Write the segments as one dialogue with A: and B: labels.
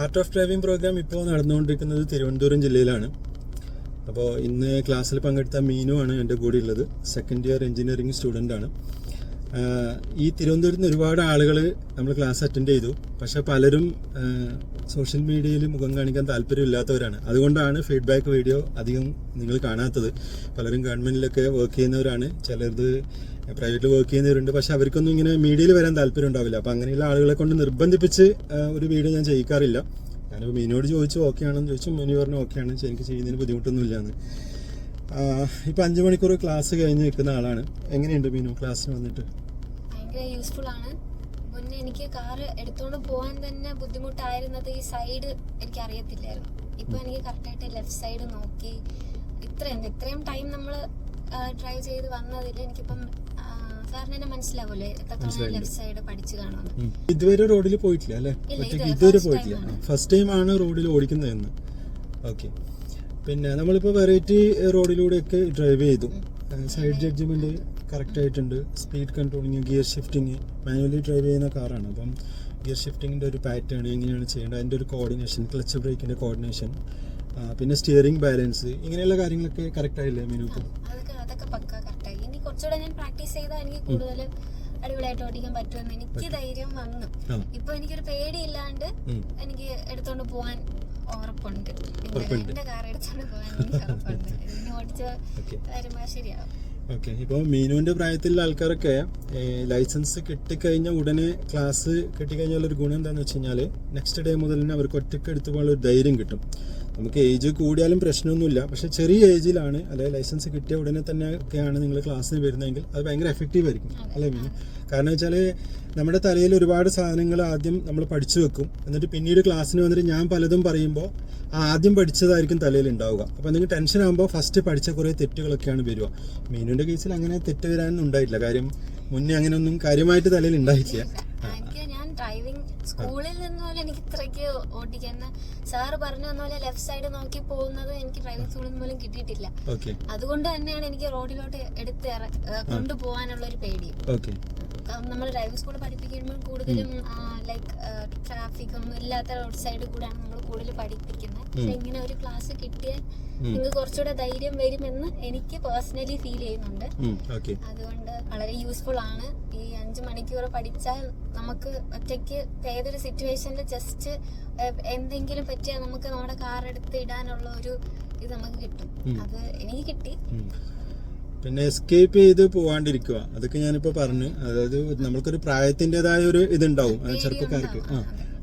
A: Art of driving programme ഇപ്പോൾ നടന്നുകൊണ്ടിരിക്കുന്നത് തിരുവനന്തപുരം ജില്ലയിലാണ്. അപ്പോൾ ഇന്ന് ക്ലാസ്സിൽ പങ്കെടുത്ത മീനു ആണ് എൻ്റെ കൂടെ ഉള്ളത്. സെക്കൻഡ് ഇയർ എഞ്ചിനീയറിംഗ് സ്റ്റുഡൻ്റ് ആണ്. ഈ തിരുവനന്തപുരത്ത് നിന്ന് ഒരുപാട് ആളുകൾ നമ്മൾ ക്ലാസ് അറ്റൻഡ് ചെയ്തു. പക്ഷേ പലരും സോഷ്യൽ മീഡിയയിൽ മുഖം കാണിക്കാൻ താല്പര്യമില്ലാത്തവരാണ്. അതുകൊണ്ടാണ് ഫീഡ്ബാക്ക് വീഡിയോ അധികം നിങ്ങൾ കാണാത്തത്. പലരും ഗവൺമെൻറ്റിലൊക്കെ വർക്ക് ചെയ്യുന്നവരാണ്, ചിലത് പ്രൈവറ്റിൽ വർക്ക് ചെയ്യുന്നവരുണ്ട്. പക്ഷെ അവർക്കൊന്നും ഇങ്ങനെ മീഡിയയിൽ വരാൻ താല്പര്യം ഉണ്ടാവില്ല. അപ്പോൾ അങ്ങനെയുള്ള ആളുകളെ കൊണ്ട് നിർബന്ധിപ്പിച്ച് ഒരു വീഡിയോ ഞാൻ ചെയ്യിക്കാറില്ല. ഞാനിപ്പോൾ മീനോട് ചോദിച്ചു ഓക്കെ ആണെന്ന് ചോദിച്ചു. മീനു പറഞ്ഞു ഓക്കെ ആണ്, എനിക്ക് ചെയ്യുന്നതിന് ബുദ്ധിമുട്ടൊന്നുമില്ല എന്ന്. ഇപ്പോൾ 5 മണിക്കൂർ ക്ലാസ് കഴിഞ്ഞ് നിൽക്കുന്ന ആളാണ്. എങ്ങനെയുണ്ട് മീനു ക്ലാസ്സിന് വന്നിട്ട്?
B: ഭയങ്കര യൂസ്ഫുൾ ആണ്. മുന്നേ എനിക്ക് കാറ് എടുത്തുകൊണ്ട് പോകാൻ തന്നെ ബുദ്ധിമുട്ടായിരുന്നത് ഈ സൈഡ് എനിക്ക് അറിയത്തില്ലായിരുന്നു. ഇപ്പൊ എനിക്ക് കറക്റ്റായിട്ട് ലെഫ്റ്റ് സൈഡ് നോക്കി ഇത്രയും ടൈം നമ്മൾ ഡ്രൈവ് ചെയ്ത് വന്നതിൽ എനിക്കിപ്പം കാരണം തന്നെ മനസ്സിലാവുമല്ലോ എത്രത്തോളം ലെഫ്റ്റ് സൈഡ് പഠിച്ചു കാണുമെന്ന്.
A: ഇതുവരെ റോഡിൽ പോയിട്ടില്ല അല്ലേ? ഇതുവരെ പോയിട്ടില്ല. ഫസ്റ്റ് ടൈം ആണ് റോഡിൽ ഓടിക്കുന്നതെന്ന്. ഓക്കെ. പിന്നെ നമ്മളിപ്പോൾ വെറൈറ്റി റോഡിലൂടെയൊക്കെ ഡ്രൈവ് ചെയ്തു. സൈഡ് ജഡ്ജ്മെന്റ് കറക്റ്റ് ആയിട്ടുണ്ട്. Speed controlling, gear shifting, manually drive ചെയ്യുന്ന കാറാണ്. അപ്പം ഗിയർ ഷിഫ്റ്റിങ്ങിൻ്റെ ഒരു പാറ്റേൺ എങ്ങനെയാണ് ചെയ്യേണ്ടത്, അതിൻ്റെ ഒരു കോർഡിനേഷൻ, ക്ലച്ച് ബ്രേക്കിൻ്റെ കോർഡിനേഷൻ, പിന്നെ സ്റ്റിയറിംഗ് ബാലൻസ്, ഇങ്ങനെയുള്ള കാര്യങ്ങളൊക്കെ കറക്റ്റ് ആയില്ലേ മീനുക്ക്?
B: അതൊക്കെ പക്ക കറക്റ്റായി. ഇനി കുറച്ചുകൂടെ ഞാൻ പ്രാക്ടീസ് ചെയ്താൽ എനിക്ക് കൂടുതൽ അടിപൊളിയായിട്ട് ഓടിക്കാൻ പറ്റുമെന്ന് എനിക്ക് ധൈര്യം വന്നു. ഇപ്പൊ എനിക്കൊരു പേടിയില്ലാണ്ട് എനിക്ക് എടുത്തോണ്ട് പോവാൻ ഉറപ്പുണ്ട്. എന്റെ കാർ എടുത്തോണ്ട് പോകാൻ എനിക്ക് ഉറപ്പുണ്ട്. ഇനി ഓടിച്ച് വരുമ്പോ ശരിയാവും.
A: ഓക്കെ. ഇപ്പോൾ മീനുവിൻ്റെ പ്രായത്തിലുള്ള ആൾക്കാരൊക്കെ ലൈസൻസ് കിട്ടിക്കഴിഞ്ഞ ഉടനെ ക്ലാസ് കിട്ടിക്കഴിഞ്ഞാൽ ഒരു ഗുണം എന്താണെന്ന് വെച്ച് കഴിഞ്ഞാൽ നെക്സ്റ്റ് ഡേ മുതൽ തന്നെ അവർക്ക് ഒറ്റയ്ക്ക് എടുത്തു പോകാനുള്ള ഒരു ധൈര്യം കിട്ടും. നമുക്ക് ഏജ് കൂടിയാലും പ്രശ്നമൊന്നുമില്ല. പക്ഷേ ചെറിയ ഏജിലാണ് അല്ലെങ്കിൽ ലൈസൻസ് കിട്ടിയ ഉടനെ തന്നെ ഒക്കെയാണ് നിങ്ങൾ ക്ലാസ്സിന് വരുന്നതെങ്കിൽ അത് ഭയങ്കര എഫക്റ്റീവ് ആയിരിക്കും അല്ലേ മീനു? കാരണം വെച്ചാൽ നമ്മുടെ തലയിൽ ഒരുപാട് സാധനങ്ങൾ ആദ്യം നമ്മൾ പഠിച്ചു വെക്കും. എന്നിട്ട് പിന്നീട് ക്ലാസ്സിന് വന്നിട്ട് ഞാൻ പലതും പറയുമ്പോൾ ആദ്യം പഠിച്ചതായിരിക്കും തലയിൽ ഉണ്ടാവുക. അപ്പോൾ നിങ്ങൾ ടെൻഷൻ ആകുമ്പോൾ ഫസ്റ്റ് പഠിച്ച കുറേ തെറ്റുകളൊക്കെയാണ് വരിക. മീനുവിൻ്റെ കേസിൽ അങ്ങനെ തെറ്റ് വരാനൊന്നും ഉണ്ടായിട്ടില്ല. കാര്യം മുന്നേ അങ്ങനെ ഒന്നും കാര്യമായിട്ട് തലയിൽ ഉണ്ടായിട്ടില്ല.
B: ഞാൻ ഡ്രൈവിംഗ് സ്കൂളിൽ നിന്ന് പോലെ എനിക്ക് ഇത്രയ്ക്ക് ഓടിക്കാൻ സാറ് പറഞ്ഞു തന്ന പോലെ ലെഫ്റ്റ് സൈഡ് നോക്കി പോകുന്നത് എനിക്ക് ഡ്രൈവിംഗ് സ്കൂളിൽ നിന്ന് പോലും കിട്ടിയിട്ടില്ല. അതുകൊണ്ട് തന്നെയാണ് എനിക്ക് റോഡിലോട്ട് എടുത്ത് കൊണ്ടുപോകാനുള്ള ഒരു പേടി. നമ്മൾ ഡ്രൈവിംഗ് സ്കൂൾ പഠിപ്പിക്കുമ്പോൾ കൂടുതലും ലൈക്ക് ട്രാഫിക്കും ഇല്ലാത്ത റോഡ് സൈഡിൽ കൂടെയാണ് നമ്മൾ കൂടുതൽ പഠിപ്പിക്കുന്നത്. പക്ഷെ ഇങ്ങനെ ഒരു ക്ലാസ് കിട്ടിയാൽ നിങ്ങൾക്ക് കുറച്ചുകൂടെ ധൈര്യം വരുമെന്ന് എനിക്ക് പേഴ്സണലി ഫീൽ ചെയ്യുന്നുണ്ട്. അതുകൊണ്ട് വളരെ യൂസ്ഫുൾ ആണ്. ഈ 5 മണിക്കൂർ പഠിച്ചാൽ നമുക്ക് ഒറ്റയ്ക്ക് ഏതൊരു സിറ്റുവേഷനിൽ ജസ്റ്റ് എന്തെങ്കിലും പറ്റിയാൽ നമുക്ക് നമ്മുടെ കാർ എടുത്ത് ഇടാനുള്ള ഒരു ഇത് നമുക്ക് കിട്ടും. അത് എനിക്ക് കിട്ടി.
A: പിന്നെ എസ്കേപ്പ് ചെയ്ത് പോവാണ്ടിരിക്കുക, അതൊക്കെ ഞാനിപ്പോൾ പറഞ്ഞു. അതായത് നമ്മൾക്കൊരു പ്രായത്തിൻ്റെതായ ഒരു ഇതുണ്ടാവും ചെറുപ്പക്കാർക്ക്,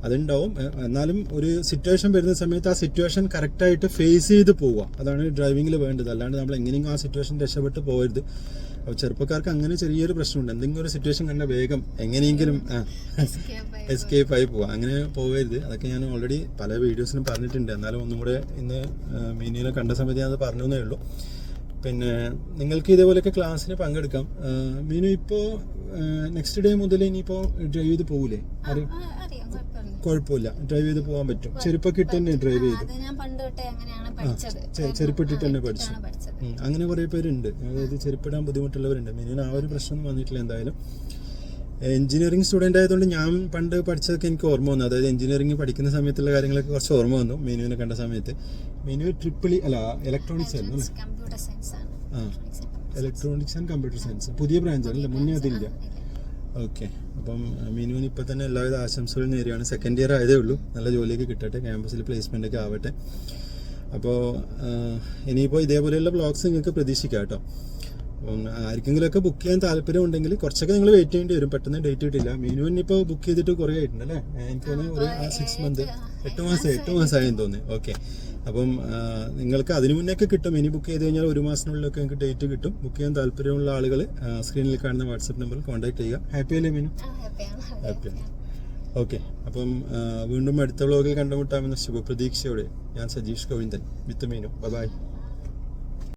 A: അതുണ്ടാവും. എന്നാലും ഒരു സിറ്റുവേഷൻ വരുന്ന സമയത്ത് ആ സിറ്റുവേഷൻ കറക്റ്റായിട്ട് ഫേസ് ചെയ്ത് പോവുക, അതാണ് ഡ്രൈവിങ്ങിൽ വേണ്ടത്. അല്ലാണ്ട് നമ്മൾ എങ്ങനെയെങ്കിലും ആ സിറ്റുവേഷൻ രക്ഷപ്പെട്ട് പോകരുത്. അപ്പോൾ ചെറുപ്പക്കാർക്ക് അങ്ങനെ ചെറിയൊരു പ്രശ്നമുണ്ട്. എന്തെങ്കിലും ഒരു സിറ്റുവേഷൻ കണ്ട വേഗം എങ്ങനെയെങ്കിലും എസ്കേപ്പ് ആയി പോവുക, അങ്ങനെ പോകരുത്. അതൊക്കെ ഞാൻ ഓൾറെഡി പല വീഡിയോസിലും പറഞ്ഞിട്ടുണ്ട്. എന്നാലും ഒന്നും കൂടെ ഇന്ന് മീനിനെ കണ്ട സമയത്ത് ഞാൻ അത് പറഞ്ഞു എന്നേ ഉള്ളൂ. പിന്നെ നിങ്ങൾക്ക് ഇതേപോലെയൊക്കെ ക്ലാസ്സിന് പങ്കെടുക്കാം. മീനു ഇപ്പോൾ നെക്സ്റ്റ് ഡേ മുതൽ ഇനിയിപ്പോൾ ഡ്രൈവ് ചെയ്ത് പോകൂലേ? കുഴപ്പമില്ല, ഡ്രൈവ് ചെയ്ത് പോകാൻ പറ്റും. ചെരുപ്പൊക്കെ തന്നെ ഡ്രൈവ് ചെയ്ത് ചെരുപ്പിട്ടിട്ട് തന്നെ പഠിച്ചു. അങ്ങനെ കുറേ പേരുണ്ട്, അതായത് ചെരുപ്പിടാൻ ബുദ്ധിമുട്ടുള്ളവരുണ്ട്. മീനുവിന് ആ ഒരു പ്രശ്നമൊന്നും വന്നിട്ടില്ല. എന്തായാലും എഞ്ചിനീയറിംഗ് സ്റ്റുഡൻ്റ് ആയതുകൊണ്ട് ഞാൻ പണ്ട് പഠിച്ചതൊക്കെ എനിക്ക് ഓർമ്മ വന്നു. അതായത് എഞ്ചിനീയറിംഗ് പഠിക്കുന്ന സമയത്തുള്ള കാര്യങ്ങളൊക്കെ കുറച്ച് ഓർമ്മ വന്നു മീനുവിനെ കണ്ട സമയത്ത്. മീനു ഇലക്ട്രോണിക്സ് ആയിരുന്നു അല്ലേ? ഇലക്ട്രോണിക്സ് ആൻഡ് കമ്പ്യൂട്ടർ സയൻസ് പുതിയ ബ്രാഞ്ചാണ് അല്ലേ? മുന്നേ അതില്ല. ഓക്കെ. അപ്പം മീനുവിന് ഇപ്പം തന്നെ എല്ലാവിധ ആശംസകളും നേരെയാണ്. സെക്കൻഡ് ഇയർ ആയതേ ഉള്ളൂ. നല്ല ജോലിയൊക്കെ കിട്ടട്ടെ, ക്യാമ്പസിൽ പ്ലേസ്മെൻ്റ് ഒക്കെ ആവട്ടെ. അപ്പോൾ ഇനിയിപ്പോൾ ഇതേപോലെയുള്ള വ്ളോഗ്സ് നിങ്ങൾക്ക് പ്രതീക്ഷിക്കാം കേട്ടോ. ആർക്കെങ്കിലുമൊക്കെ ബുക്ക് ചെയ്യാൻ താല്പര്യം ഉണ്ടെങ്കിൽ കുറച്ചൊക്കെ നിങ്ങൾ വെയിറ്റ് ചെയ്യേണ്ടി വരും. പെട്ടെന്ന് ഡേറ്റ് കിട്ടില്ല. മീനുവിന് ഇപ്പോൾ ബുക്ക് ചെയ്തിട്ട് കുറേ ആയിട്ടുണ്ട് അല്ലേ? എനിക്ക് തോന്നുന്നു ഒരു 6 മന്ത് 8 മാസമായെന്ന് തോന്നി. ഓക്കെ. അപ്പം നിങ്ങൾക്ക് അതിന് മുന്നേയൊക്കെ കിട്ടും. ഇനി ബുക്ക് ചെയ്ത് കഴിഞ്ഞാൽ 1 മാസത്തിനുള്ളിലൊക്കെ നിങ്ങൾക്ക് ഡേറ്റ് കിട്ടും. ബുക്ക് ചെയ്യാൻ താല്പര്യമുള്ള ആളുകൾ സ്ക്രീനിൽ കാണുന്ന വാട്സപ്പ് നമ്പറിൽ കോൺടാക്ട് ചെയ്യുക. ഹാപ്പി അല്ലേ മീനു? ഹാപ്പിയാണ്. ഓക്കെ. അപ്പം വീണ്ടും അടുത്ത വ്ളോഗിൽ കണ്ടുമുട്ടാമെന്ന ശുഭപ്രതീക്ഷയോടെ ഞാൻ സജീഷ് ഗോവിന്ദൻ വിത്ത് മീനു. ബൈ.